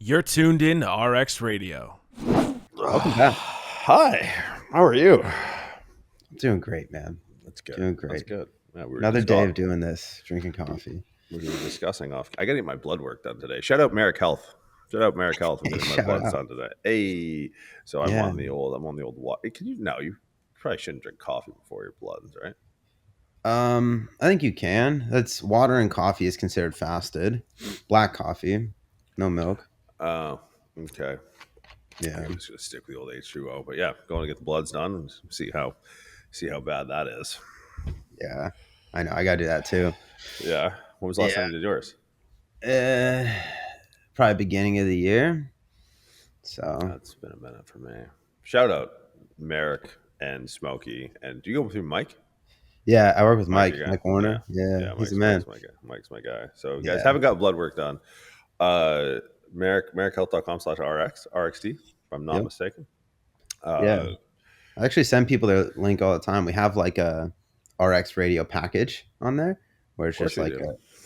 You're tuned in to RX Radio. Welcome back. Hi, how are you? Doing great, man. That's good. Doing great. That's good. Yeah, Another day of doing this, drinking coffee. We were discussing off. I got to get my blood work done today. Shout out Marek Health. Shout out Marek Health. I'm getting my Shout bloods out. done today. Hey, so I'm Yeah. on the old. Can you? No, you probably shouldn't drink coffee before your bloods, right? I think you can. That's water and coffee is considered fasted. Black coffee, no milk. Oh, okay. Yeah. I'm just gonna stick with the old H2O. But yeah, going to get the bloods done and see how bad that is. Yeah. I know. I gotta do that too. Yeah. When was the last time you did yours? Probably beginning of the year. So That's been a minute for me. Shout out Merrick and Smokey. And do you go through Mike? yeah, I work with Mike, Mike Warner. Yeah, he's a man. Mike's my guy. So guys haven't got blood work done. MerrickHealth.com/RX, RXT, if I'm not mistaken. Yeah. I actually send people their link all the time. We have like a RX radio package on there where it's just like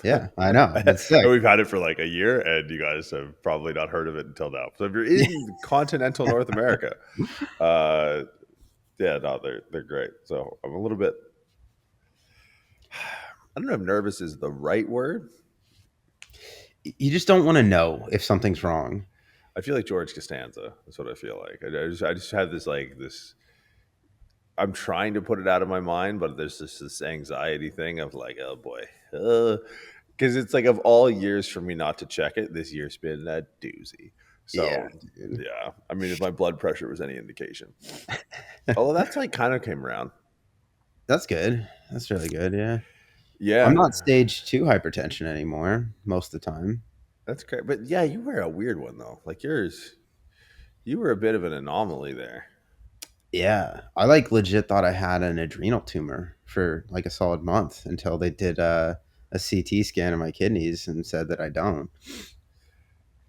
yeah, I know. It's sick. We've had it for like a year, and you guys have probably not heard of it until now. So if you're in continental North America, they're great. So I'm a little bit. I don't know if nervous is the right word. You just don't want to know if something's wrong. I feel like George Costanza. That's what I feel like. I just have this. I'm trying to put it out of my mind, but there's just this anxiety thing of like, oh boy, because it's like of all years for me not to check it, this year's been a doozy. So yeah, I mean, if my blood pressure was any indication, although that's like kind of came around. That's good. That's really good. Yeah. Yeah. I'm not stage 2 hypertension anymore most of the time. That's great. But yeah, you were a weird one though. Like you were a bit of an anomaly there. Yeah. I like legit thought I had an adrenal tumor for like a solid month until they did a CT scan of my kidneys and said that I don't.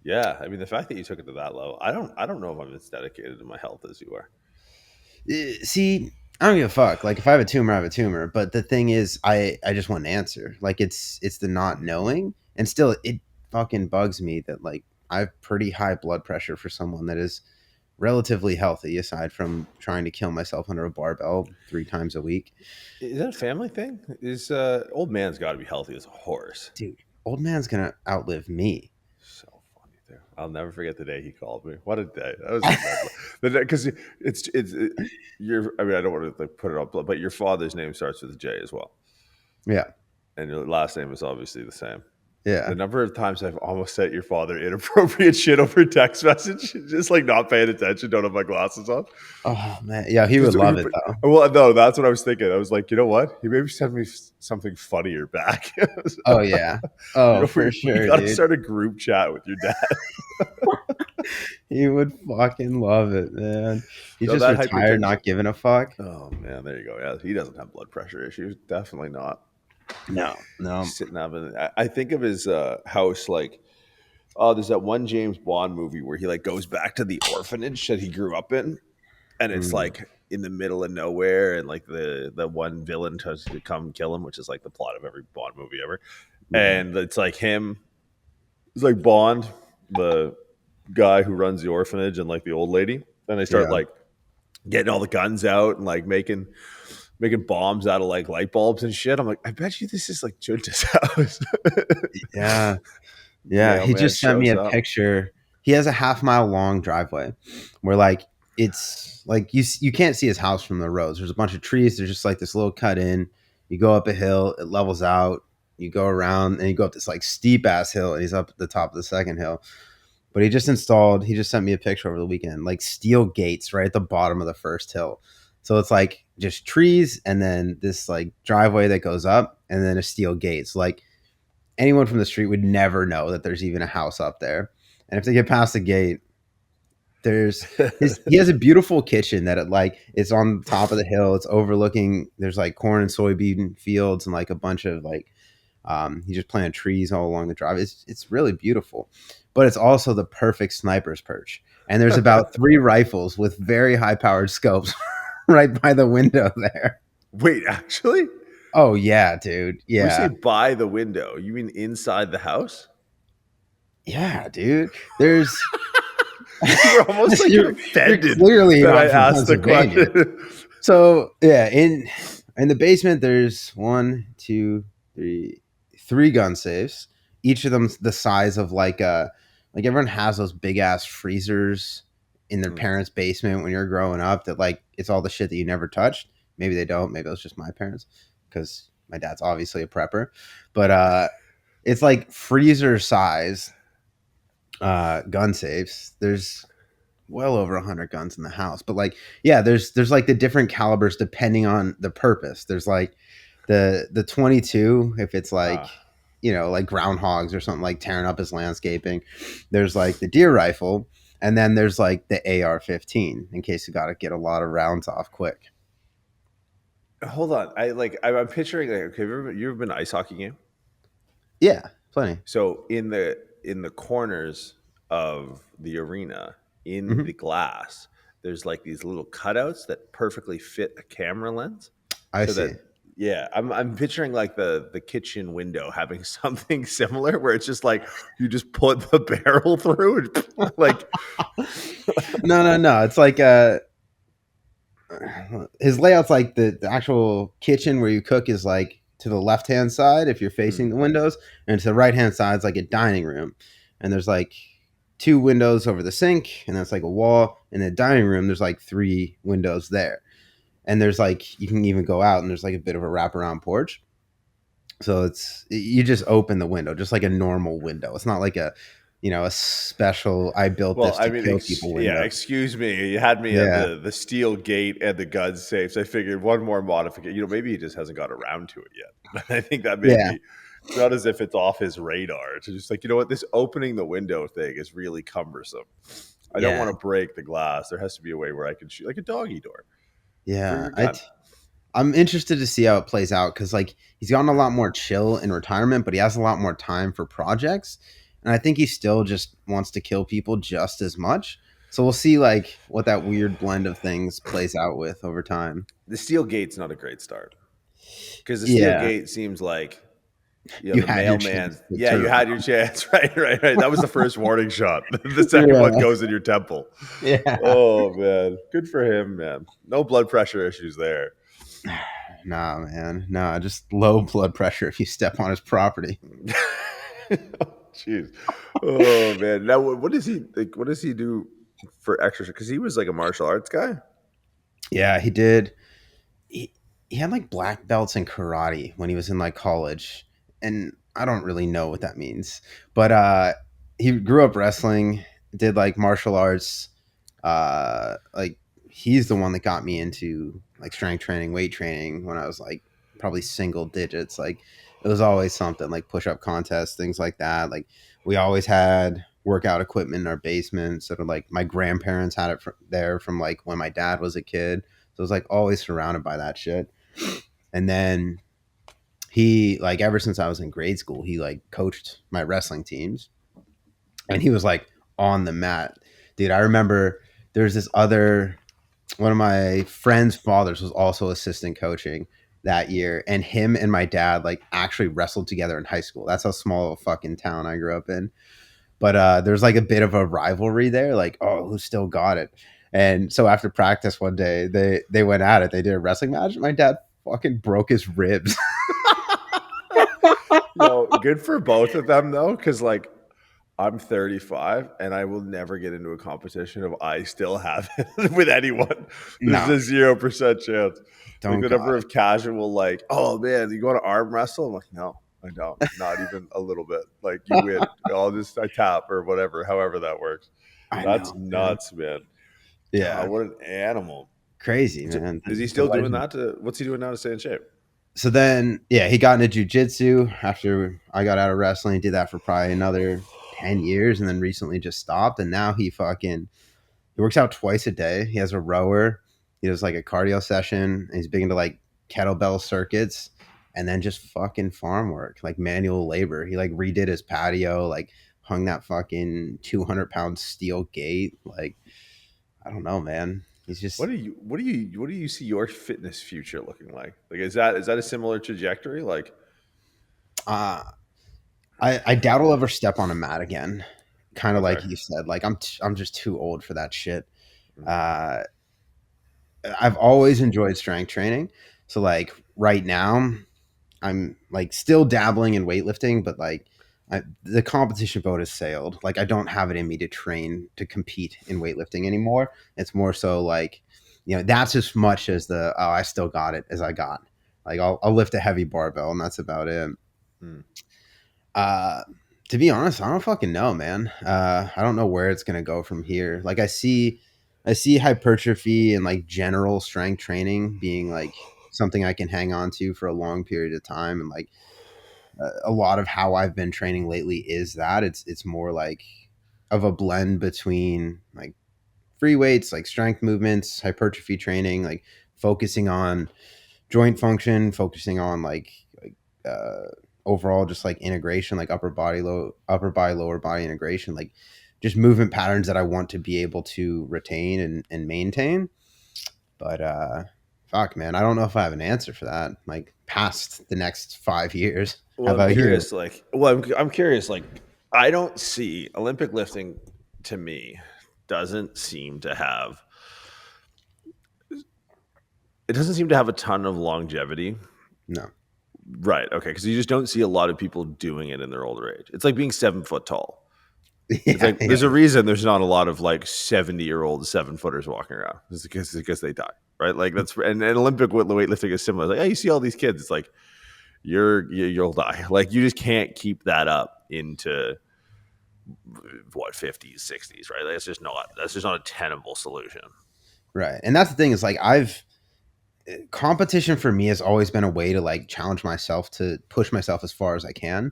Yeah. I mean, the fact that you took it to that level, I don't know if I'm as dedicated to my health as you are. See, I don't give a fuck. Like if I have a tumor, I have a tumor. But the thing is, I just want an answer. Like it's the not knowing, and still it fucking bugs me that like I have pretty high blood pressure for someone that is relatively healthy, aside from trying to kill myself under a barbell 3 times a week. Is that a family thing? Is old man's got to be healthy as a horse, dude? Old man's gonna outlive me. So funny, dude. I'll never forget the day he called me. What a day! That was because it's your. I mean, I don't want to like put it up, but your father's name starts with a J as well. Yeah, and your last name is obviously the same. Yeah. The number of times I've almost sent your father inappropriate shit over text message, just like not paying attention, don't have my glasses on. Oh man, yeah, he would love it though. Well, no, that's what I was thinking. I was like, you know what? He maybe send me something funnier back. Oh yeah, oh for sure. You gotta start a group chat with your dad. He would fucking love it, man. He's just retired, not giving a fuck. Oh man, there you go. Yeah, he doesn't have blood pressure issues. Definitely not. No. Sitting up in, I think of his house like, oh, there's that one James Bond movie where he like goes back to the orphanage that he grew up in, and it's like in the middle of nowhere, and like the one villain tries to come kill him, which is like the plot of every Bond movie ever. And it's like him, it's like Bond, the guy who runs the orphanage, and like the old lady. Then they start like getting all the guns out and like making bombs out of like light bulbs and shit. I'm like, I bet you this is like Junta's house. Yeah. He just sent me a picture. He has a half-mile long driveway where like it's like you can't see his house from the roads. There's a bunch of trees. There's just like this little cut in. You go up a hill, it levels out. You go around and you go up this like steep ass hill, and he's up at the top of the second hill. But he just sent me a picture over the weekend, like steel gates right at the bottom of the first hill. So it's like just trees and then this like driveway that goes up and then a steel gate. So like anyone from the street would never know that there's even a house up there. And if they get past the gate, he has a beautiful kitchen that it's on top of the hill. It's overlooking, there's like corn and soybean fields and like a bunch of like, he just planted trees all along the drive. It's really beautiful, but it's also the perfect sniper's perch. And there's about 3 rifles with very high powered scopes right by the window there. Wait, actually? Oh yeah, dude. Yeah. When you say by the window, you mean inside the house? Yeah, dude. There's You were almost like you're offended clearly that I not from asked the Pennsylvania. question. So yeah, in the basement there's three gun safes. Each of them the size of like everyone has those big ass freezers in their parents' basement when you're growing up that like it's all the shit that you never touched. Maybe they don't. Maybe it was just my parents because my dad's obviously a prepper. But it's like freezer size gun safes. There's well over 100 guns in the house, but like yeah, there's like the different calibers depending on the purpose. There's like the 22 if it's like like groundhogs or something like tearing up his landscaping. There's like the deer rifle, and then there's like the AR-15 in case you got to get a lot of rounds off quick. Hold on, I'm picturing like, okay, you ever been to an ice hockey game? Yeah, plenty. So in the corners of the arena, in Mhm. the glass, there's like these little cutouts that perfectly fit a camera lens. I So see. that yeah, I'm picturing like the kitchen window having something similar where it's just like you just put the barrel through and like No, it's like his layout's like the actual kitchen where you cook is like to the left hand side if you're facing the windows, and to the right hand side is like a dining room, and there's like two windows over the sink, and that's like a wall. In the dining room there's like three windows there, and there's like you can even go out and there's like a bit of a wraparound porch. So it's you just open the window just like a normal window. It's not like a special I built well, this I to mean, kill people yeah, window. excuse me. You had me at Yeah. the steel gate and the gun safes. I figured one more modification. Maybe he just hasn't got around to it yet. I think that Yeah. maybe it's not as if it's off his radar. It's just like, what, this opening the window thing is really cumbersome. I don't Yeah. want to break the glass. There has to be a way where I can shoot like a doggy door for Yeah. your gun. I'm interested to see how it plays out because like he's gotten a lot more chill in retirement, but he has a lot more time for projects, and I think he still just wants to kill people just as much. So we'll see like what that weird blend of things plays out with over time. The steel gate's not a great start because the steel Yeah, gate seems like you the had your mailman. chance to Yeah, turn you had your around. chance. Right. That was the first warning shot. The second one Yeah, goes in your temple. yeah. Oh man, good for him, man. No blood pressure issues there. Nah, man, nah. Just low blood pressure if you step on his property. Jeez. Oh man. Now, what does he like? What does he do for exercise? Because he was like a martial arts guy. Yeah, he did. He had like black belts in karate when he was in like college, and I don't really know what that means, but he grew up wrestling, did like martial arts. Like he's the one that got me into like strength training, weight training when I was like probably single digits. Like it was always something like push up contests, things like that. Like we always had workout equipment in our basement. Sort of like my grandparents had it there from like when my dad was a kid. So it was like always surrounded by that shit. And then he like ever since I was in grade school, he like coached my wrestling teams, and he was like on the mat. Dude, I remember there's this other one of my friend's fathers was also assistant coaching that year, and him and my dad like actually wrestled together in high school. That's how small of a fucking town I grew up in. But there's like a bit of a rivalry there, like, oh, who still got it? And so after practice one day, they went at it. They did a wrestling match. My dad fucking broke his ribs. Good for both of them though, because like I'm 35 and I will never get into a competition if I still have it with anyone. There's No, a 0% chance. Like don't the got number it. of casual, like, oh man, you want to arm wrestle? I'm like, no, I don't. Not even a little bit. Like you win. I tap or whatever, however that works. I That's know, man. nuts, man. Yeah, What an animal. crazy, man. Is he The still doing legend. that? What's he doing now to stay in shape? So then, yeah, he got into jujitsu after I got out of wrestling. He did that for probably another 10 years, and then recently just stopped. And now he works out twice a day. He has a rower. He does like a cardio session. And he's big into like kettlebell circuits, and then just fucking farm work, like manual labor. He like redid his patio, like hung that fucking 200-pound steel gate. Like I don't know, man. He's just What do you see your fitness future looking like? Like is that a similar trajectory? Like uh I doubt I'll ever step on a mat again. Kind of like Okay. you said, like I'm just too old for that shit. Uh, I've always enjoyed strength training. So like right now, I'm like still dabbling in weightlifting, but like the competition boat has sailed. Like I don't have it in me to train to compete in weightlifting anymore. It's more so like, that's as much as I still got it as I got. Like I'll lift a heavy barbell and that's about it. Mm. Uh, to be honest, I don't fucking know, man. I don't know where it's gonna go from here. Like I see hypertrophy and like general strength training being like something I can hang on to for a long period of time, and like a lot of how I've been training lately is that it's more like of a blend between like free weights, like strength movements, hypertrophy training, like focusing on joint function, focusing on like uh overall just like integration, like upper body lower body integration, like just movement patterns that I want to be able to retain and maintain. But fuck man, I don't know if I have an answer for that like past the next 5 years. How Well, I'm about you? curious. I'm curious. Like, I don't see Olympic lifting to me doesn't seem to have it doesn't seem to have a ton of longevity. No. Right. Okay. Because you just don't see a lot of people doing it in their older age. It's like being 7 foot tall. It's Yeah, like yeah, there's a reason there's not a lot of like 70-year-old 7-footers walking around. It's because they die. Right. Like that's and Olympic weightlifting is similar. It's like, oh, you see all these kids. It's like you'll die. Like you just can't keep that up into what 50s, 60s. Right. Like, that's just not a tenable solution. right. And that's the thing is like competition for me has always been a way to like challenge myself to push myself as far as I can.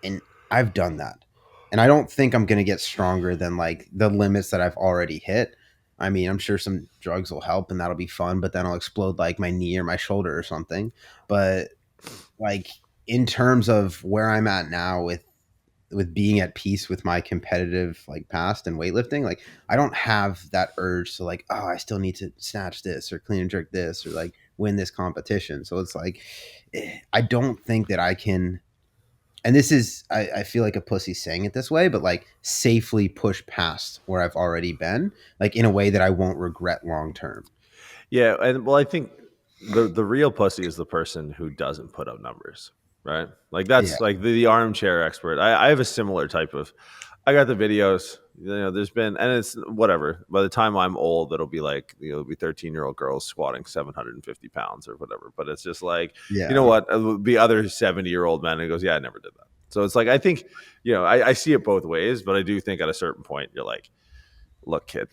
And I've done that. And I don't think I'm going to get stronger than like the limits that I've already hit. I mean, I'm sure some drugs will help and that'll be fun, but then I'll explode like my knee or my shoulder or something. But like in terms of where I'm at now with being at peace with my competitive like past and weightlifting, like I don't have that urge to like, oh, I still need to snatch this or clean and jerk this or like win this competition. So it's like I don't think that I can, and this is I feel like a pussy saying it this way, but like safely push past where I've already been, like in a way that I won't regret long term. Yeah, and well, I think the real pussy is the person who doesn't put up numbers, right? Like Yeah. that's like the armchair expert. I have a similar type of. I got the videos. There's been, and it's whatever. By the time I'm old, it'll be like it'll be 13-year-old girls squatting 750 pounds or whatever. But it's just like you know Yeah. what? It'll be other 70-year-old men and goes, yeah, I never did that. So it's like I think I see it both ways, but I do think at a certain point you're like, look, kid,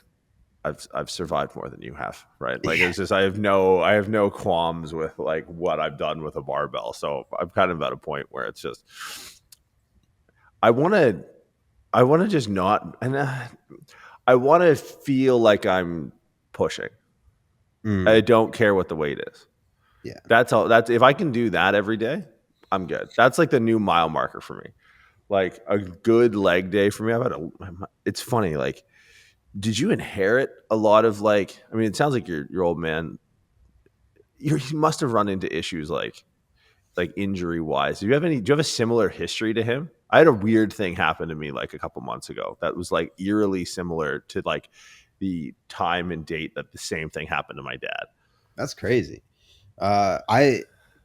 I've survived more than you have, right? Like Yeah. it's just I have no qualms with like what I've done with a barbell. So I'm kind of at a point where it's just I want to I want to just not and I want to feel like I'm pushing. I Mm, don't care what the weight is. yeah. That's all. That's if I can do that every day, I'm good. That's like the new mile marker for me. Like a good leg day for me. It's funny. Like, did you inherit a lot of like? I mean, it sounds like your old man. You must have run into issues like injury wise. Do you have a similar history to him? I had a weird thing happen to me like a couple months ago that was like eerily similar to like the time and date that the same thing happened to my dad. That's crazy. I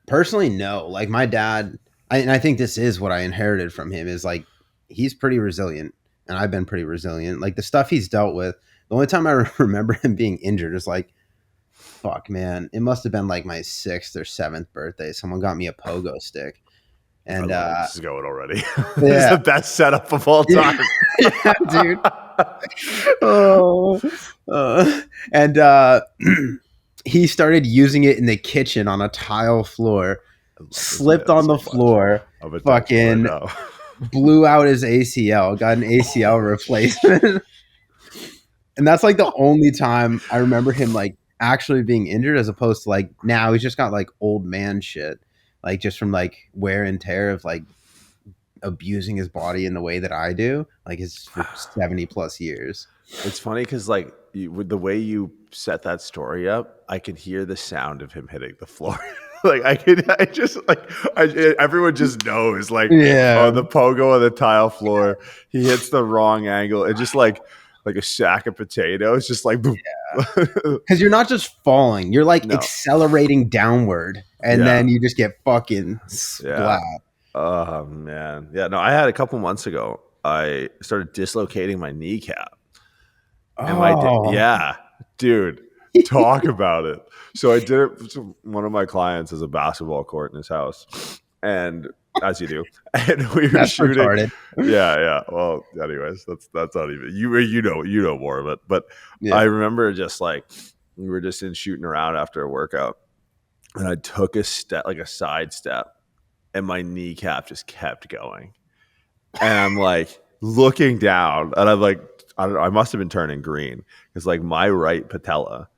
personally know, like my dad, and I think this is what I inherited from him is like he's pretty resilient, and I've been pretty resilient. Like the stuff he's dealt with, the only time I remember him being injured is like, fuck, man, it must have been like my 6th or 7th birthday. Someone got me a pogo stick, I and love where this is going already. This is yeah, the best setup of all yeah, time. yeah, dude. Oh, and he started using it in the kitchen on a tile floor, I love this slipped man on so the much. floor, I'm attached to it fucking now. blew out his ACL, got an ACL replacement. And that's like the only time I remember him like actually being injured, as opposed to like now he's just got like old man shit, like just from like wear and tear of like abusing his body in the way that I do, like his for 70 plus years. It's funny because like with the way you set that story up, I could hear the sound of him hitting the floor. Like everyone just knows like, Yeah. oh, the pogo on the tile floor, he hits the wrong angle. It just like a sack of potatoes, just like boom. Because you're not just falling, you're like No. accelerating downward, and then you just get fucking splat. Oh man. Yeah. No, I had a couple months ago, I started dislocating my kneecap. And yeah, dude, talk about it. So I did it. So one of my clients has a basketball court in his house, and as you do, and we were That's shooting. retarded. Yeah. Well, anyways, that's not even you know more of it. But Yeah. I remember just like we were just in shooting around after a workout, and I took a step, like a side step, and my kneecap just kept going, and I'm like looking down, and I'm like, I don't know, I must have been turning green because like my right patella,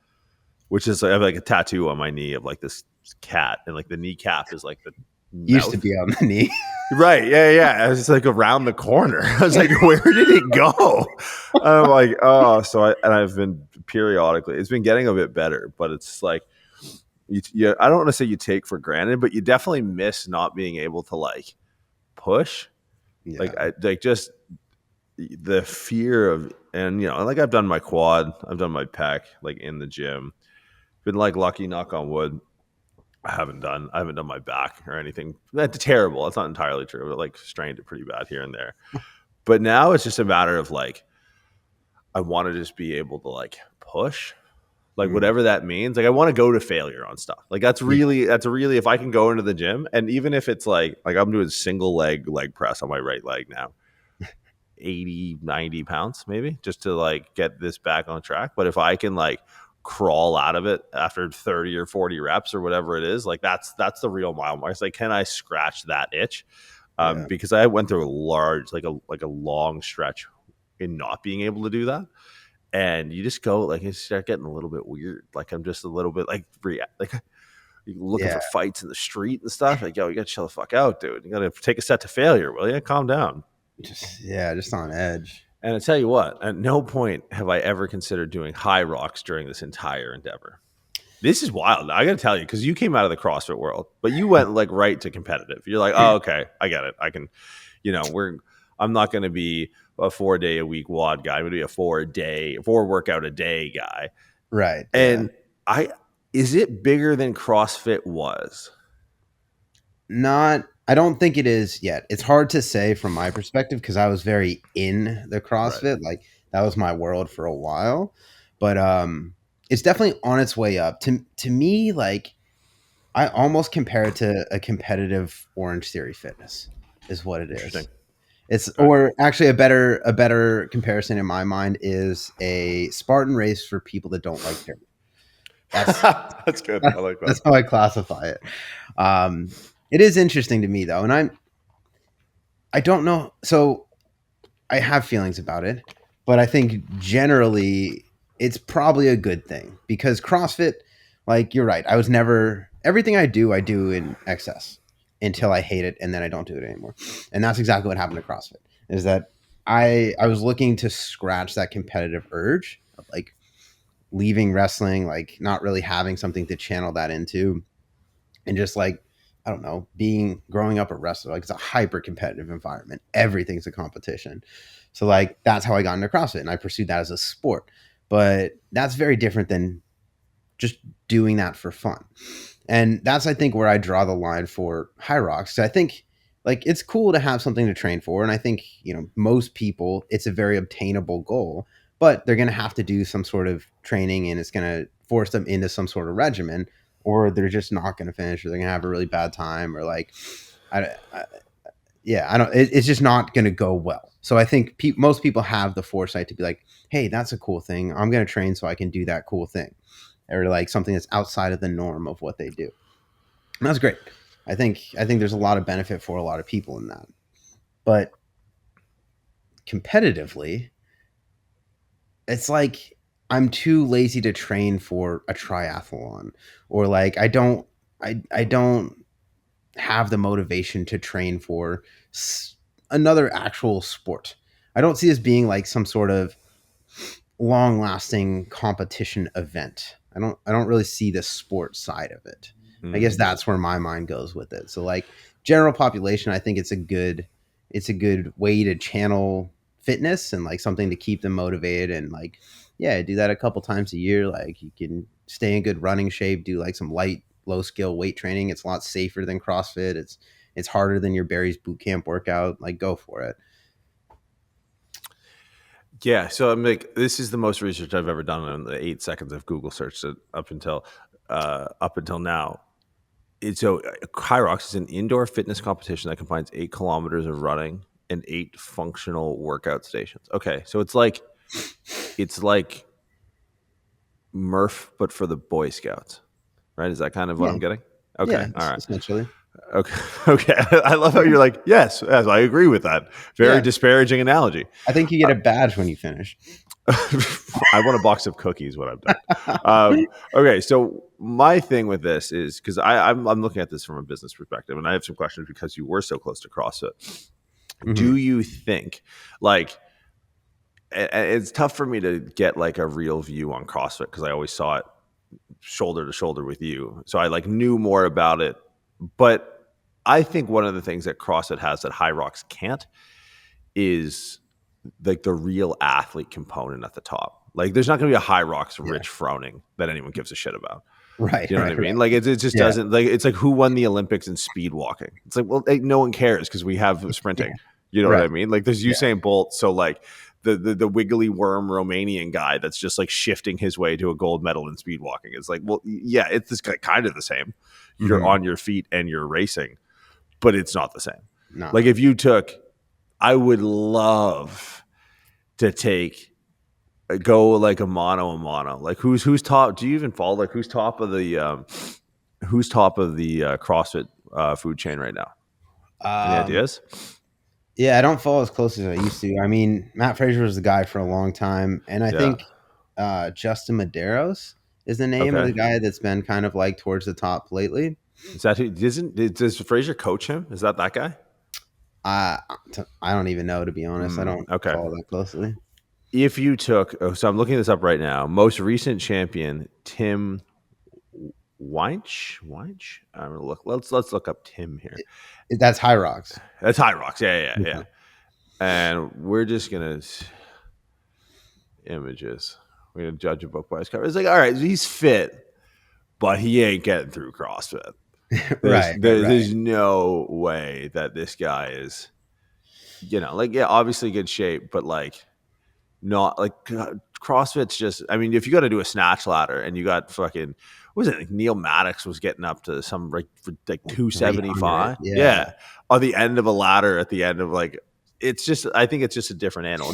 which is I have like a tattoo on my knee of like this cat, and like the kneecap is like the Used to mouth. be on the knee. Right. Yeah. It was like around the corner. I was like, where did it go? And I'm like, oh, I've been periodically, it's been getting a bit better, but it's like, I don't want to say you take for granted, but you definitely miss not being able to like push. Yeah. Like just the fear of, and you know, like I've done my quad, I've done my pec, like in the gym, been like lucky, knock on wood. I haven't done my back or anything. That's terrible. That's not entirely true, but like strained it pretty bad here and there. But now it's just a matter of like, I want to just be able to like push, like whatever that means. Like I want to go to failure on stuff. Like that's really, if I can go into the gym, and even if it's like I'm doing single leg press on my right leg now, 80, 90 pounds maybe, just to like get this back on track. But if I can like crawl out of it after 30 or 40 reps or whatever it is, like that's the real mile mark. It's like, can I scratch that itch? Because I went through a large, like a long stretch in not being able to do that. And you just go like, you start getting a little bit weird. Like I'm just a little bit like looking for fights in the street and stuff. Like, yo, you got to chill the fuck out, dude. You got to take a set to failure, will you? Calm down. Just on edge. And I tell you what, at no point have I ever considered doing HYROX during this entire endeavor. This is wild. I got to tell you, because you came out of the CrossFit world, but you went like right to competitive. You're like, oh, okay, I get it. I can, I'm not going to be a 4-day-a-week WOD guy. I'm going to be a 4 workout a day guy. Right. And is it bigger than CrossFit was? I don't think it is yet. It's hard to say from my perspective because I was very in the CrossFit. Right. Like that was my world for a while. But it's definitely on its way up. To me, like I almost compare it to a competitive Orange Theory Fitness is what it is. It's or actually a better comparison in my mind is a Spartan race for people that don't like tyranny. That's good. I like that. That's how I classify it. It is interesting to me though, and I don't know. So I have feelings about it, but I think generally it's probably a good thing because CrossFit, like you're right. I was never everything I do in excess until I hate it and then I don't do it anymore. And that's exactly what happened to CrossFit. Is that I was looking to scratch that competitive urge of like leaving wrestling, like not really having something to channel that into, and just like I don't know, growing up a wrestler, like it's a hyper competitive environment. Everything's a competition. So like that's how I got into CrossFit and I pursued that as a sport. But that's very different than just doing that for fun. And that's I think where I draw the line for HYROX. So I think like it's cool to have something to train for. And I think, most people it's a very obtainable goal, but they're gonna have to do some sort of training and it's gonna force them into some sort of regimen. Or they're just not going to finish, or they're going to have a really bad time, or like, it's just not going to go well. So I think most people have the foresight to be like, hey, that's a cool thing. I'm going to train so I can do that cool thing, or like something that's outside of the norm of what they do. And that's great. I think there's a lot of benefit for a lot of people in that, but competitively, it's like, I'm too lazy to train for a triathlon, or like I don't have the motivation to train for another actual sport. I don't see this being like some sort of long-lasting competition event. I don't really see the sport side of it. I guess that's where my mind goes with it. So like general population, I think it's a good way to channel fitness and like something to keep them motivated and like, yeah, do that a couple times a year. Like you can stay in good running shape, do like some light, low skill weight training. It's a lot safer than CrossFit. It's harder than your Barry's boot camp workout. Like go for it. Yeah, so I'm like, this is the most research I've ever done in the 8 seconds of Google searched it up until now. So HYROX is an indoor fitness competition that combines 8 kilometers of running and 8 functional workout stations. Okay, so it's like Murph, but for the Boy Scouts, right? Is that kind of what I'm getting? Okay, Yeah, all right. essentially. Okay. I love how you're like, yes, I agree with that. Very disparaging analogy. I think you get a badge when you finish. I want a box of cookies when I'm done. Okay, so my thing with this is because I'm looking at this from a business perspective, and I have some questions because you were so close to CrossFit. Mm-hmm. Do you think, like, it's tough for me to get like a real view on CrossFit because I always saw it shoulder to shoulder with you, so I like knew more about it. But I think one of the things that CrossFit has that HYROX can't is like the real athlete component at the top. Like there's not going to be a HYROX Rich Froning that anyone gives a shit about. Right. You know what I mean? Like it just doesn't, like, it's like who won the Olympics in speed walking? It's like, well, no one cares because we have sprinting. You know what I mean? Like there's Usain Bolt. So like the wiggly worm Romanian guy that's just like shifting his way to a gold medal in speed walking. It's like, well, yeah, it's this kind of the same. You're on your feet and you're racing, but it's not the same. No. Like if you took, I would love to go like a mono. Like who's top? Do you even follow? Like who's top of the CrossFit food chain right now? Any ideas? Yeah, I don't follow as close as I used to. I mean, Matt Fraser was the guy for a long time, and I think Justin Medeiros is the name of the guy that's been kind of like towards the top lately. Is that who? Does Fraser coach him? Is that guy? I don't even know, to be honest. I don't follow that closely. If you took, so I'm looking this up right now. Most recent champion, Tim Weinsch. I'm gonna look. Let's look up Tim here. That's HYROX. That's HYROX. Yeah. And we're just gonna images. We're gonna judge a book by his cover. It's like, all right, he's fit, but he ain't getting through CrossFit. There's no way that this guy is, like, obviously good shape, but like not like CrossFit's just, I mean, if you got to do a snatch ladder and you got fucking, what was it? Like Neil Maddox was getting up to some like 275. Yeah. On the end of a ladder at the end of like, it's just, I think it's just a different animal.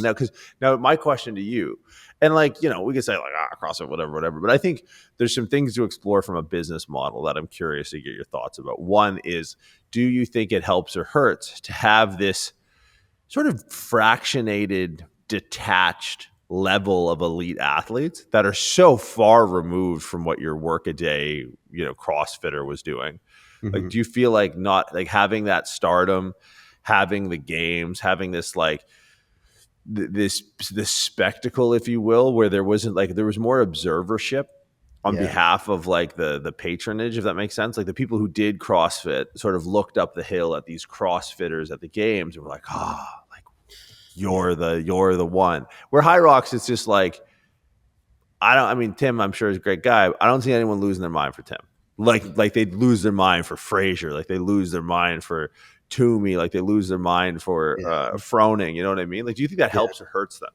Now my question to you, and like, we could say like, CrossFit, whatever. But I think there's some things to explore from a business model that I'm curious to get your thoughts about. One is, do you think it helps or hurts to have this sort of fractionated, detached level of elite athletes that are so far removed from what your workaday, CrossFitter was doing? Mm-hmm. Like, do you feel like not like having that stardom, having the games, having this like this spectacle, if you will, where there was more observership on behalf of like the patronage, if that makes sense? Like the people who did CrossFit sort of looked up the hill at these CrossFitters at the games and were like, you're the one. Where HYROX, it's just like, Tim, I'm sure is a great guy. I don't see anyone losing their mind for Tim. Like they'd lose their mind for Fraser. Like they lose their mind for Toomey. Like they lose their mind for Froning. You know what I mean? Like, do you think that helps or hurts them?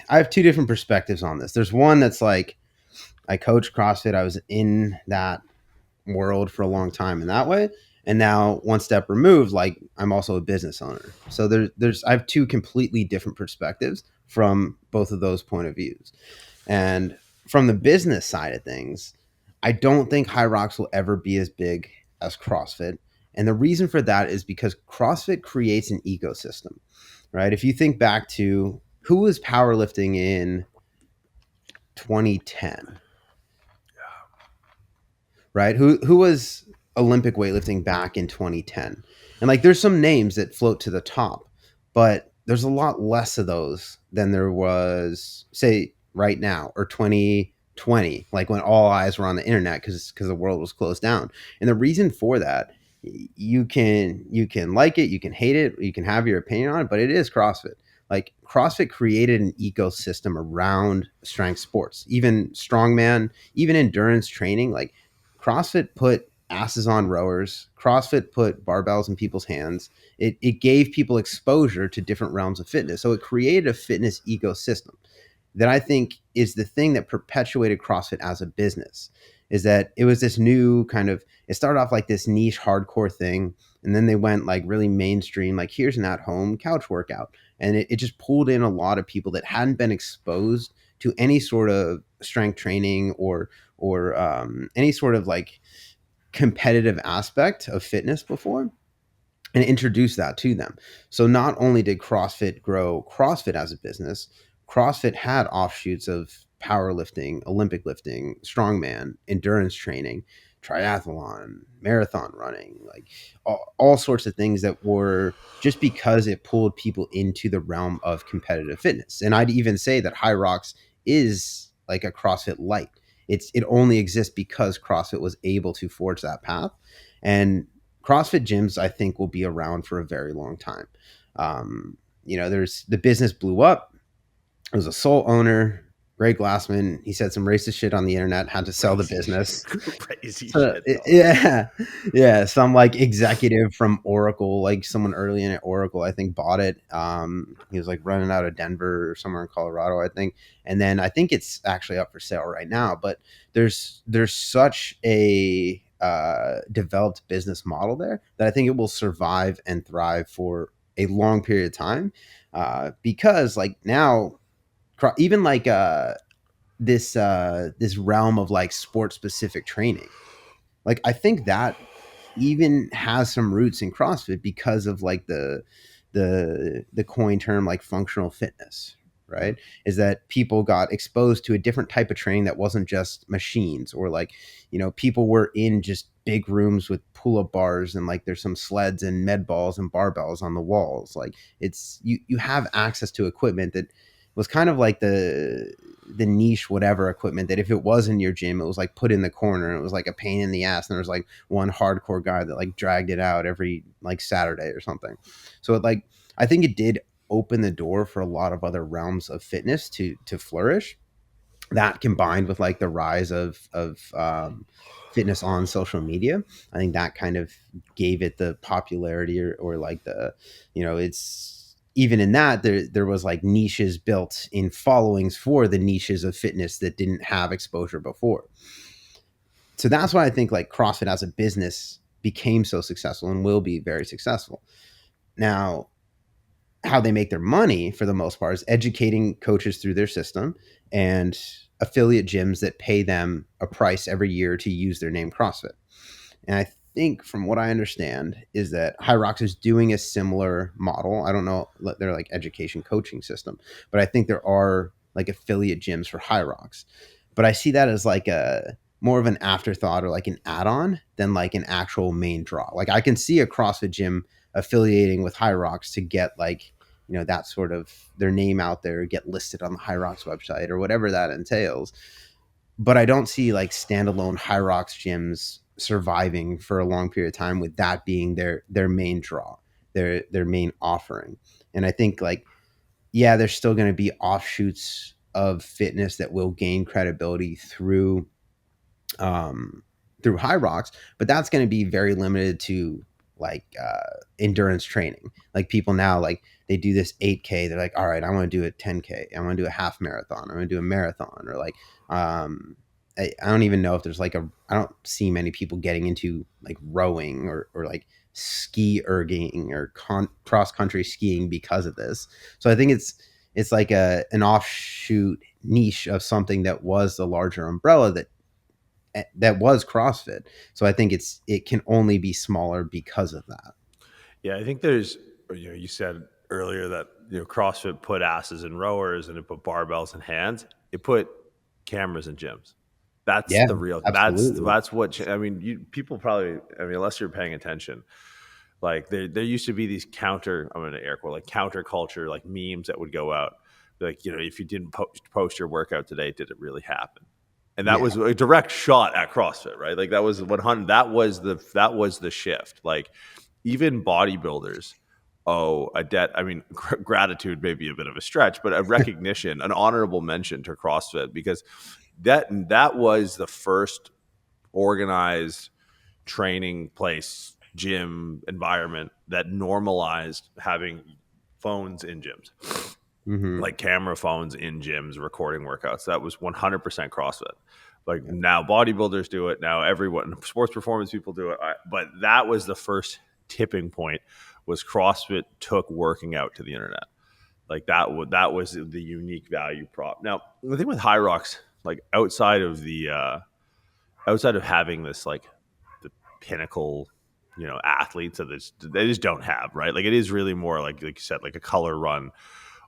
I have two different perspectives on this. There's one that's like, I coach CrossFit. I was in that world for a long time in that way. And now one step removed, like I'm also a business owner. So I have two completely different perspectives from both of those point of views. And from the business side of things, I don't think HYROX will ever be as big as CrossFit. And the reason for that is because CrossFit creates an ecosystem, right? If you think back to who was powerlifting in 2010, right? Who was Olympic weightlifting back in 2010? And like, there's some names that float to the top, but there's a lot less of those than there was, say, right now, or 2013, 2020, like when all eyes were on the internet because the world was closed down. And the reason for that, you can like it, you can hate it, you can have your opinion on it, but it is CrossFit. Like CrossFit created an ecosystem around strength sports, even strongman, even endurance training. Like CrossFit put asses on rowers, CrossFit put barbells in people's hands. It gave people exposure to different realms of fitness. So it created a fitness ecosystem that I think is the thing that perpetuated CrossFit as a business. Is that it was this new kind of, it started off like this niche hardcore thing, and then they went like really mainstream, like here's an at-home couch workout. And it just pulled in a lot of people that hadn't been exposed to any sort of strength training or any sort of like competitive aspect of fitness before, and introduce that to them. So not only did CrossFit grow CrossFit as a business, CrossFit had offshoots of powerlifting, Olympic lifting, strongman, endurance training, triathlon, marathon running, like all sorts of things that were just because it pulled people into the realm of competitive fitness. And I'd even say that HYROX is like a CrossFit light. It only exists because CrossFit was able to forge that path. And CrossFit gyms, I think, will be around for a very long time. There's the business blew up. It was a sole owner, Greg Glassman. He said some racist shit on the internet, had to sell the business. Crazy shit. Yeah, yeah. Some like executive from Oracle, like someone early in at Oracle, I think, bought it. He was like running out of Denver or somewhere in Colorado, I think. And then I think it's actually up for sale right now. But there's such a developed business model there that I think it will survive and thrive for a long period of time, because like now, even like this realm of like sport specific training, like I think that even has some roots in CrossFit because of like the coin term like functional fitness, right? Is that people got exposed to a different type of training that wasn't just machines, or like, people were in just big rooms with pull-up bars and like there's some sleds and med balls and barbells on the walls. Like it's you have access to equipment that was kind of like the niche whatever equipment that if it was in your gym, it was like put in the corner and it was like a pain in the ass, and there was like one hardcore guy that like dragged it out every like Saturday or something. So it like, I think it did open the door for a lot of other realms of fitness to flourish. That combined with like the rise of fitness on social media, I think that kind of gave it the popularity or like the, it's even in that there was like niches built in followings for the niches of fitness that didn't have exposure before. So that's why I think like CrossFit as a business became so successful and will be very successful. Now, how they make their money for the most part is educating coaches through their system and affiliate gyms that pay them a price every year to use their name CrossFit. And I think from what I understand is that HYROX is doing a similar model. I don't know their like education coaching system, but I think there are like affiliate gyms for HYROX. But I see that as like a more of an afterthought or like an add-on than like an actual main draw. Like I can see a CrossFit gym affiliating with HYROX to get like, that sort of their name out there, get listed on the HYROX website or whatever that entails. But I don't see like standalone HYROX gyms surviving for a long period of time with that being their main draw, their main offering. And I think like, yeah, there's still going to be offshoots of fitness that will gain credibility through HYROX, but that's going to be very limited to like endurance training. Like people now, like they do this 8K, they're like, all right, I want to do a 10K, I want to do a half marathon, I want to do a marathon, or like I don't even know if there's like I don't see many people getting into like rowing or like ski erging or cross country skiing because of this. So I think it's like an offshoot niche of something that was the larger umbrella that was CrossFit. So I think it can only be smaller because of that. Yeah, I think there's, you said earlier that, CrossFit put asses in rowers and it put barbells in hands. It put cameras in gyms. That's Yeah, the real, absolutely. that's what, I mean, people probably, I mean, unless you're paying attention, like there used to be these I'm going to air quote, like counter culture, like memes that would go out. Like, if you didn't post your workout today, did it really happen? And that was a direct shot at CrossFit, right? Like that was 100. That was the shift. Like even bodybuilders owe a debt. I mean, gratitude may be a bit of a stretch, but a recognition, an honorable mention to CrossFit, because that was the first organized training place, gym environment that normalized having phones in gyms, like camera phones in gyms recording workouts. That was 100% CrossFit. Like now bodybuilders do it. Now everyone, sports performance people do it. But that was the first tipping point, was CrossFit took working out to the internet. Like that was the unique value prop. Now the thing with HYROX, like outside of having this like the pinnacle, athletes that they just don't have, right? Like it is really more like you said, like a color run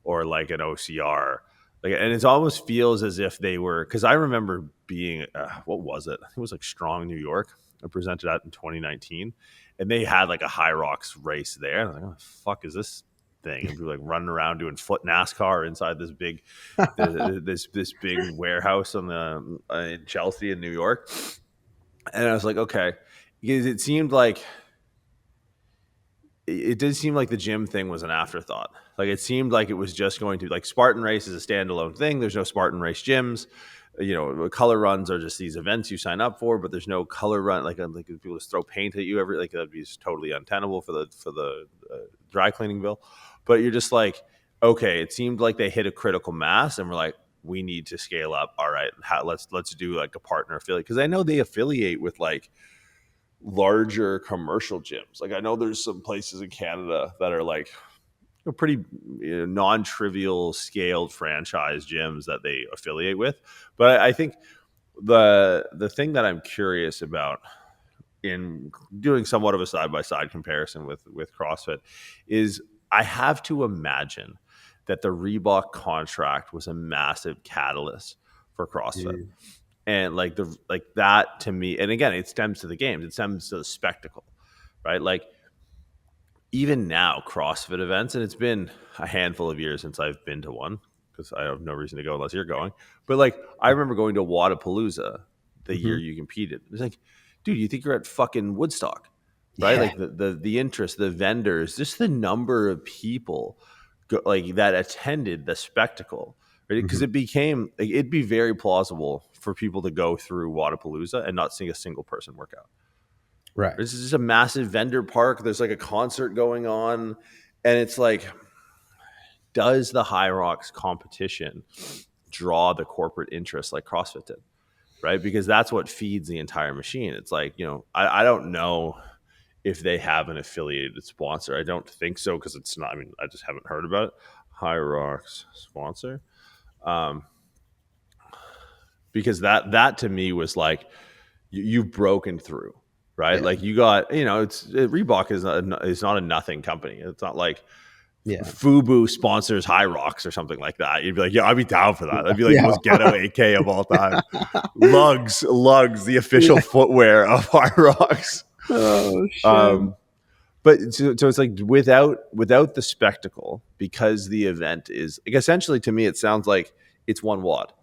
or like an OCR. Like, and it almost feels as if they were, because I remember being, what was it? It was like Strong New York. I presented that in 2019, and they had like a HYROX race there. And I was like, oh, the fuck is this thing? And people like running around doing foot NASCAR inside this big, this big warehouse in Chelsea in New York. And I was like, okay, because it did seem like the gym thing was an afterthought. Like it seemed like it was just going to, like, Spartan Race is a standalone thing. There's no Spartan Race gyms. Color runs are just these events you sign up for, but there's no color run. Like people just throw paint at you that'd be just totally untenable for the dry cleaning bill. But you're just like, okay, it seemed like they hit a critical mass, and we're like, we need to scale up. All right, let's do like a partner affiliate, because I know they affiliate with like larger commercial gyms. Like I know there's some places in Canada that are like pretty non-trivial scaled franchise gyms that they affiliate with. But I think the thing that I'm curious about in doing somewhat of a side-by-side comparison with CrossFit is, I have to imagine that the Reebok contract was a massive catalyst for CrossFit. And like that to me, and again, it stems to the games, it stems to the spectacle, right? Like even now, CrossFit events, and it's been a handful of years since I've been to one, because I have no reason to go unless you're going. But like, I remember going to Wadapalooza the year you competed. It's like, dude, you think you're at fucking Woodstock, right? Yeah. Like the interest, the vendors, just the number of people that attended the spectacle, right? Because it became, like, it'd be very plausible for people to go through Wadapalooza and not see a single person work out. Right. This is just a massive vendor park. There's like a concert going on. And it's like, does the HYROX competition draw the corporate interest like CrossFit did? Right? Because that's what feeds the entire machine. It's like, I don't know if they have an affiliated sponsor. I don't think so, because it's not, I mean, I just haven't heard about it. HYROX sponsor. Because that to me was like, you've broken through. Right. Yeah. Like you got, Reebok is not a nothing company. It's not like FUBU sponsors HYROX or something like that. You'd be like, yeah, I'd be down for that. That'd be like the most ghetto AK of all time. Lugs, the official footwear of HYROX. Oh, shit. But so it's like without the spectacle, because the event is like, essentially, to me, it sounds like it's one WOD.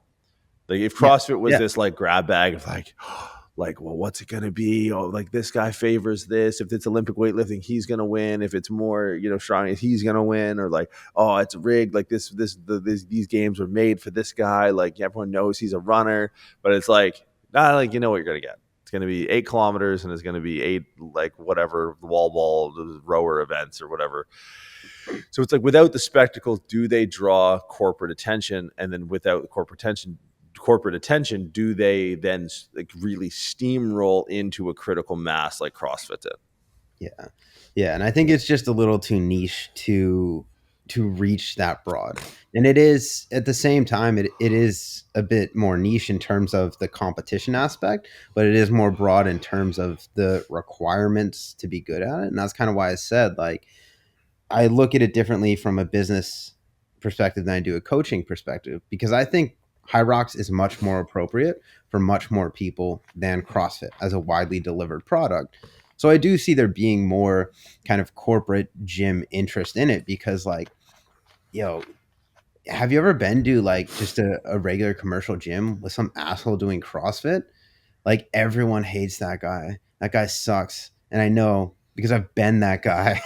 Like if CrossFit was this like grab bag of like, well, what's it going to be? Oh, like this guy favors this. If it's Olympic weightlifting, he's going to win. If it's more, strong, he's going to win. Or like, oh, it's rigged. Like these games were made for this guy. Like everyone knows he's a runner, but it's like, what you're going to get. It's going to be 8 kilometers, and it's going to be 8, like whatever, wall ball, rower events or whatever. So it's like, without the spectacle, do they draw corporate attention? And then without corporate attention, do they then like really steamroll into a critical mass like CrossFit did? Yeah, and I think it's just a little too niche to reach that broad. And it is, at the same time, it is a bit more niche in terms of the competition aspect, but it is more broad in terms of the requirements to be good at it. And that's kind of why I said, like, I look at it differently from a business perspective than I do a coaching perspective, because I think HYROX is much more appropriate for much more people than CrossFit as a widely delivered product. So I do see there being more kind of corporate gym interest in it, because like, have you ever been to like just a regular commercial gym with some asshole doing CrossFit? Like everyone hates that guy. That guy sucks. And I know because I've been that guy.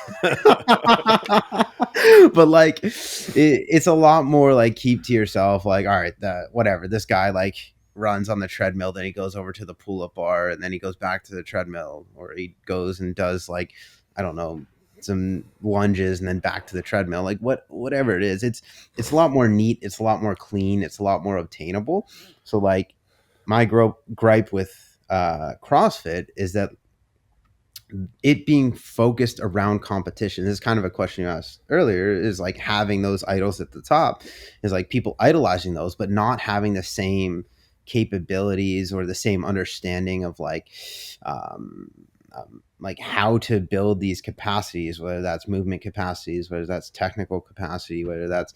But like it's a lot more like keep to yourself. Like, all right, whatever. This guy like runs on the treadmill, then he goes over to the pull-up bar, and then he goes back to the treadmill, or he goes and does like, I don't know, some lunges and then back to the treadmill. Like whatever it is, it's a lot more neat, it's a lot more clean, it's a lot more obtainable. So like my gripe with CrossFit is that it being focused around competition, this is kind of a question you asked earlier, is like having those idols at the top, is like people idolizing those but not having the same capabilities or the same understanding of um, like how to build these capacities, whether that's movement capacities, whether that's technical capacity, whether that's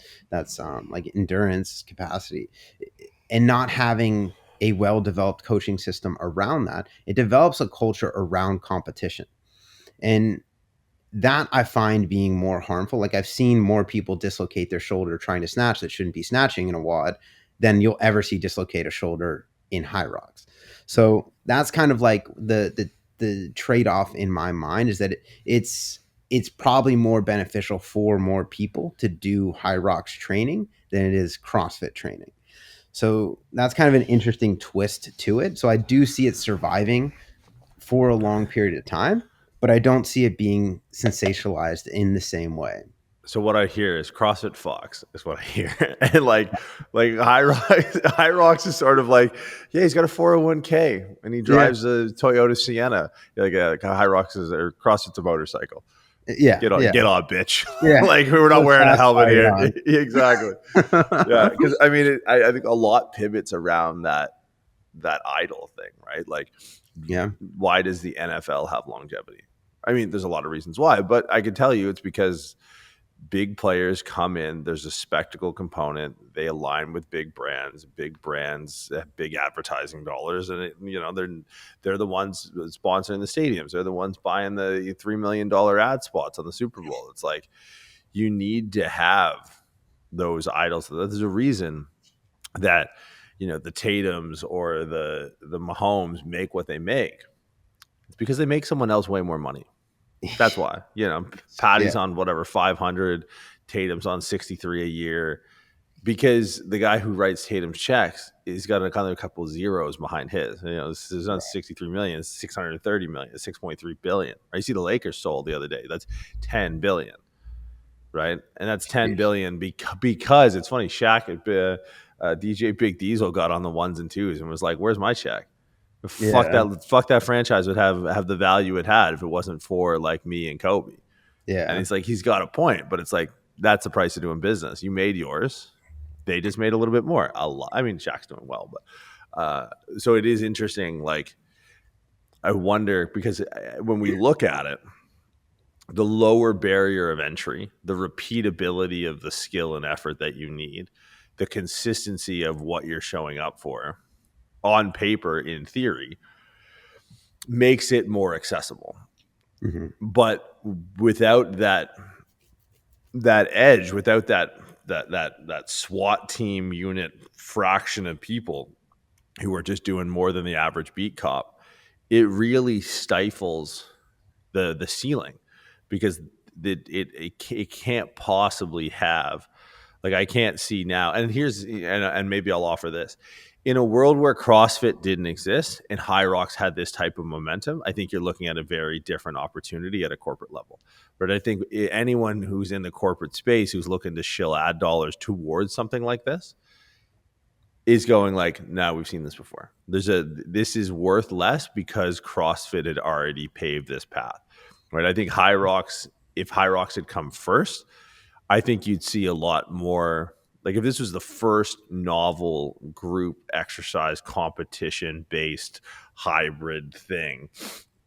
like endurance capacity, and not having a well-developed coaching system around that. It develops a culture around competition, and that I find being more harmful. Like I've seen more people dislocate their shoulder trying to snatch that shouldn't be snatching in a WOD than you'll ever see dislocate a shoulder in HYROX. So that's kind of like the trade-off in my mind, is that it's probably more beneficial for more people to do HYROX training than it is CrossFit training. So that's kind of an interesting twist to it. So I do see it surviving for a long period of time, but I don't see it being sensationalized in the same way. So what I hear is CrossFit Fox is what I hear, and like HYROX is sort of like, yeah, he's got a 401k and he drives a Toyota Sienna. Like HYROX is, or CrossFit's a motorcycle. Yeah, get on, bitch. Yeah, like we're not wearing a helmet here. Exactly. Yeah, Yeah, because I mean, I think a lot pivots around that idol thing, right? Like, yeah, why does the NFL have longevity? I mean, there's a lot of reasons why, but I can tell you it's because big players come in, there's a spectacle component, they align with big brands have big advertising dollars, and they're the ones sponsoring the stadiums, they're the ones buying the $3 million ad spots on the Super Bowl. It's like you need to have those idols. There's a reason that the Tatums or the Mahomes make what they make. It's because they make someone else way more money. That's why, Patty's on whatever 500, Tatum's on 63 a year, because the guy who writes Tatum's checks, he's got a couple of zeros behind his. This is not 63 million, it's 630 million, it's 6.3 billion. Right? You see the Lakers sold the other day. That's 10 billion, right? And that's 10 billion because it's funny. Shaq, DJ Big Diesel got on the ones and twos and was like, "Where's my check?" Fuck that franchise would have the value it had if it wasn't for like me and Kobe. Yeah. And it's like, he's got a point, but it's like, that's the price of doing business. You made yours. They just made a little bit more. I mean, Shaq's doing well, but so it is interesting. Like, I wonder, because when we look at it, the lower barrier of entry, the repeatability of the skill and effort that you need, the consistency of what you're showing up for on paper, in theory, makes it more accessible. Mm-hmm. But without that edge, without that SWAT team unit fraction of people who are just doing more than the average beat cop, it really stifles the ceiling, because it can't possibly have, like, I can't see now. And maybe I'll offer this. In a world where CrossFit didn't exist and HYROX had this type of momentum, I think you're looking at a very different opportunity at a corporate level. But I think anyone who's in the corporate space who's looking to shill ad dollars towards something like this is going like, no, we've seen this before. This is worth less because CrossFit had already paved this path, right? I think HYROX, if HYROX had come first, I think you'd see a lot more. Like, if this was the first novel group exercise competition based hybrid thing,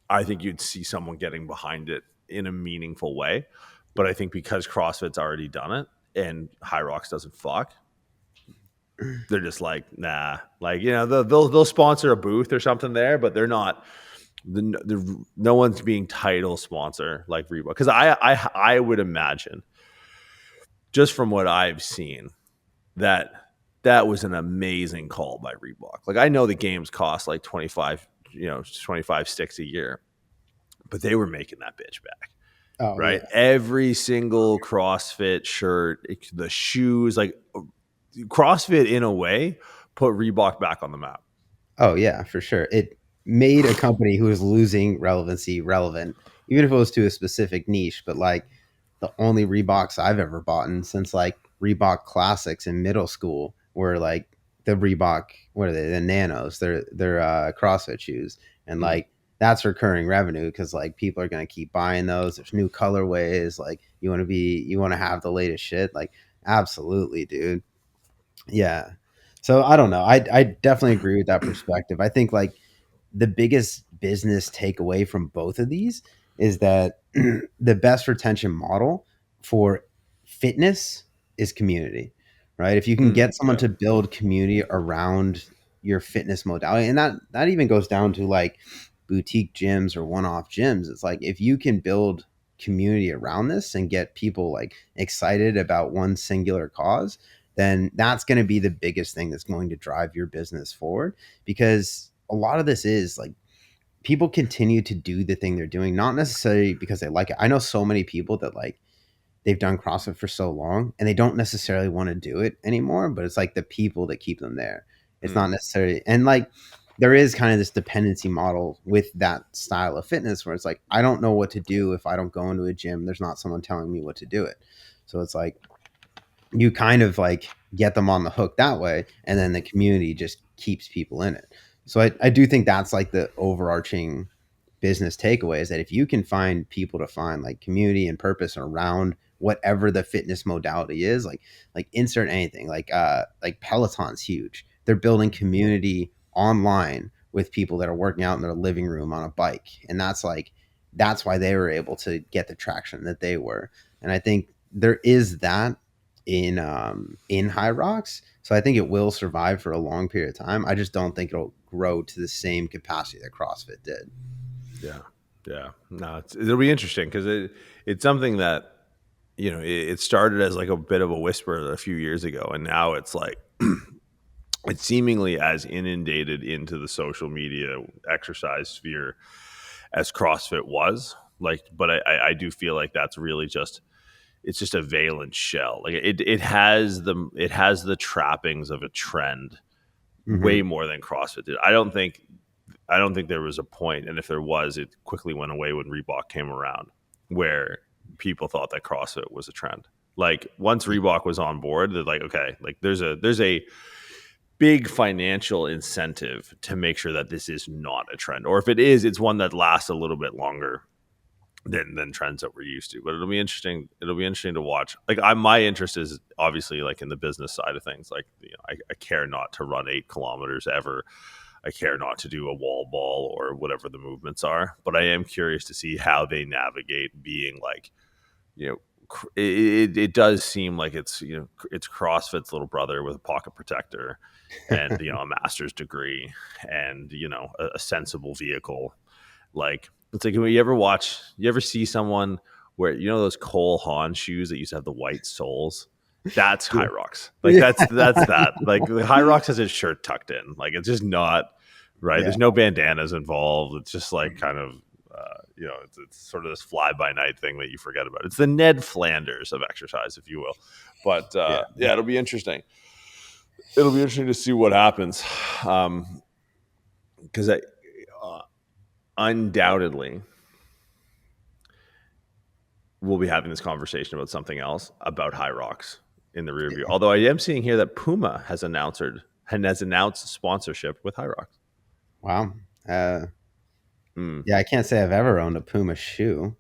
I think you'd see someone getting behind it in a meaningful way. But I think because CrossFit's already done it and HYROX doesn't fuck, they're just like, nah. Like, they'll sponsor a booth or something there, but they're not. No one's being title sponsor like Reebok, because I would imagine, just from what I've seen, that was an amazing call by Reebok. Like, I know the games cost like 25 sticks a year, but they were making that bitch back. Oh Right? yeah. Every single CrossFit shirt, the shoes, like CrossFit in a way put Reebok back on the map. Oh yeah, for sure. It made a company who was losing relevancy relevant, even if it was to a specific niche. But like the only Reeboks I've ever bought in since like Reebok Classics in middle school were like the Reebok, what are they? The Nanos. They're CrossFit shoes, and like that's recurring revenue because like people are gonna keep buying those. There's new colorways. Like you want to have the latest shit. Like absolutely, dude. Yeah. So I don't know. I definitely agree with that perspective. I think like the biggest business takeaway from both of these is that the best retention model for fitness is community, right? If you can get someone to build community around your fitness modality, and that even goes down to like boutique gyms or one-off gyms. It's like if you can build community around this and get people like excited about one singular cause, then that's going to be the biggest thing that's going to drive your business forward, because a lot of this is like people continue to do the thing they're doing not necessarily because they like it. I know so many people that like they've done CrossFit for so long and they don't necessarily want to do it anymore, but it's like the people that keep them there. It's not necessarily, and like there is kind of this dependency model with that style of fitness where it's like I don't know what to do if I don't go into a gym. There's not someone telling me what to do it. So it's like you kind of like get them on the hook that way, and then the community just keeps people in it. So I do think that's like the overarching business takeaway, is that if you can find people to find like community and purpose around whatever the fitness modality is, like insert anything, like Peloton's huge. They're building community online with people that are working out in their living room on a bike, and that's why they were able to get the traction that they were. And I think there is that in HYROX. So I think it will survive for a long period of time. I just don't think it'll grow to the same capacity that CrossFit did. Yeah. No, it'll be interesting because it's something that, it started as like a bit of a whisper a few years ago, and now it's like it's seemingly as inundated into the social media exercise sphere as CrossFit was. Like, but I do feel like that's really it's just a valence shell. Like it has the trappings of a trend way more than CrossFit did. I don't think there was a point, and if there was, it quickly went away when Reebok came around, where people thought that CrossFit was a trend. Like once Reebok was on board, they're like, okay, like there's a big financial incentive to make sure that this is not a trend, or if it is, it's one that lasts a little bit longer than trends that we're used to. But it'll be interesting. It'll be interesting to watch. Like my interest is obviously like in the business side of things. Like I care not to run 8 kilometers ever. I care not to do a wall ball or whatever the movements are. But I am curious to see how they navigate being like, it does seem like it's it's CrossFit's little brother with a pocket protector and a master's degree and a sensible vehicle. Like it's like when you ever see someone where those Cole Haan shoes that used to have the white soles. That's HYROX. Like that's that. Like the HYROX has his shirt tucked in. Like it's just not right. Yeah. There's no bandanas involved. It's just like kind of it's sort of this fly by night thing that you forget about. It's the Ned Flanders of exercise, if you will. But yeah, it'll be interesting. It'll be interesting to see what happens, because undoubtedly we'll be having this conversation about something else about HYROX in the rear view. Although I am seeing here that Puma has announced sponsorship with HYROX. Wow. Yeah, I can't say I've ever owned a Puma shoe.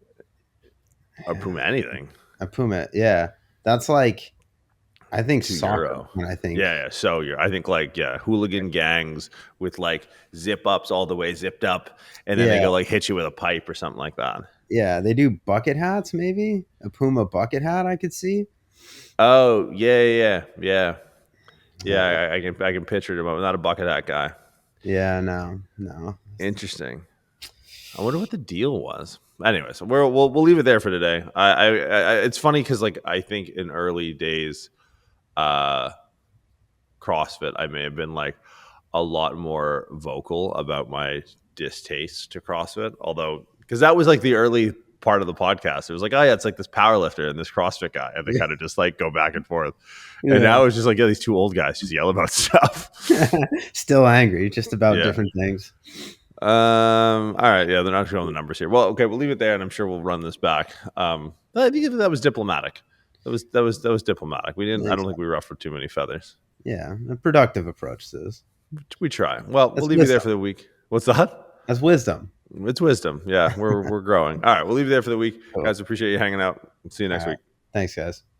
Or Puma anything. A Puma, yeah. That's like, I think €2. When I think. Yeah. So I think hooligan gangs with like zip ups all the way zipped up, and then they go like hit you with a pipe or something like that. Yeah, they do bucket hats, maybe a Puma bucket hat. I could see. Oh yeah. I can picture him. I'm not a bucket hat guy. Yeah, no. Interesting. I wonder what the deal was. Anyways, we'll leave it there for today. I it's funny because like I think in early days, CrossFit, I may have been like a lot more vocal about my distaste to CrossFit. Although, because that was like the early part of the podcast, it was like, oh yeah, it's like this power lifter and this CrossFit guy, and they kind of just like go back and forth. Yeah. And now it's just like, yeah, these two old guys just yell about stuff. Still angry, just about different things. All right, yeah, they're not showing the numbers here. Well, okay, we'll leave it there, and I'm sure we'll run this back. I think that was diplomatic. That was diplomatic. We didn't. I don't think we ruffled too many feathers. Yeah, a productive approach to this. We try. Well, we'll leave you there for the week. What's that? That's wisdom. It's wisdom. Yeah, we're growing. All right, we'll leave you there for the week, guys. Appreciate you hanging out. See you next week. Thanks, guys.